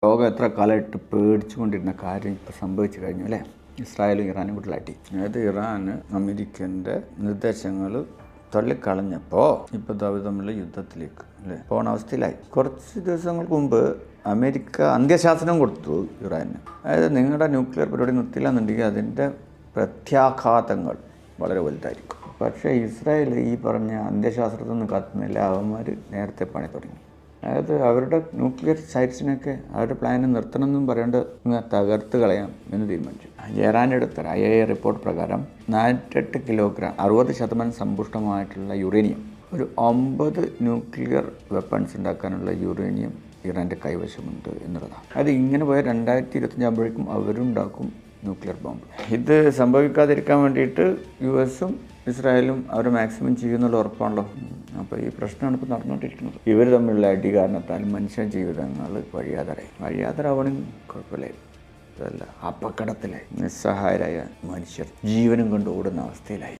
ലോകം എത്ര കാലമായിട്ട് പേടിച്ചുകൊണ്ടിരുന്ന കാര്യം ഇപ്പോൾ സംഭവിച്ചു കഴിഞ്ഞു അല്ലേ? ഇസ്രായേലും ഇറാനും കൂടെ അടി. അതായത് ഇറാന് അമേരിക്കൻ്റെ നിർദ്ദേശങ്ങൾ തള്ളിക്കളഞ്ഞപ്പോൾ ഇപ്പോൾ അവർ തമ്മിലുള്ള യുദ്ധത്തിലേക്ക് അല്ലേ പോണ അവസ്ഥയിലായി. കുറച്ച് ദിവസങ്ങൾക്ക് മുമ്പ് അമേരിക്ക അന്ത്യശാസനം കൊടുത്തു ഇറാന്. അതായത് നിങ്ങളുടെ ന്യൂക്ലിയർ പരിപാടി നിർത്തില്ല എന്നുണ്ടെങ്കിൽ അതിൻ്റെ പ്രത്യാഘാതങ്ങൾ വളരെ വലുതായിരിക്കും. പക്ഷേ ഇസ്രായേൽ ഈ പറഞ്ഞ അന്ത്യശാസ്ത്രത്തൊന്നും കാത്തുന്നില്ല. അവന്മാർ നേരത്തെ പണി തുടങ്ങി. അതായത് അവരുടെ ന്യൂക്ലിയർ സൈറ്റ്സിനൊക്കെ അവരുടെ പ്ലാന് നിർത്തണമെന്നും പറയാണ്ട് തകർത്ത് കളയാം എന്ന് തീരുമാനിച്ചു. ഇറാനെടുത്ത IAEA റിപ്പോർട്ട് പ്രകാരം 48 കിലോഗ്രാം 60% സമ്പുഷ്ടമായിട്ടുള്ള യുറേനിയം, ഒരു 9 ന്യൂക്ലിയർ വെപ്പൺസ് ഉണ്ടാക്കാനുള്ള യുറേനിയം ഇറാൻ്റെ കൈവശമുണ്ട് എന്നുള്ളതാണ്. അത് ഇങ്ങനെ പോയാൽ 2025 ആകുമ്പോഴേക്കും അവരുണ്ടാക്കും ന്യൂക്ലിയർ ബോംബ്. ഇത് സംഭവിക്കാതിരിക്കാൻ വേണ്ടിയിട്ട് US-ഉം ഇസ്രായേലും അവർ മാക്സിമം ചെയ്യുന്നുള്ള ഉറപ്പാണല്ലോ. അപ്പോൾ ഈ പ്രശ്നമാണ് ഇപ്പോൾ നടന്നുകൊണ്ടിരിക്കുന്നത്. ഇവർ തമ്മിലുള്ള അടി കാരണത്താൽ മനുഷ്യ ജീവിതങ്ങൾ വഴിയാതരാവണമെങ്കിൽ കുഴപ്പമില്ല. അതല്ല, അപകടത്തിലായി നിസ്സഹായരായ മനുഷ്യർ ജീവനും കൊണ്ട് ഓടുന്ന അവസ്ഥയിലായി.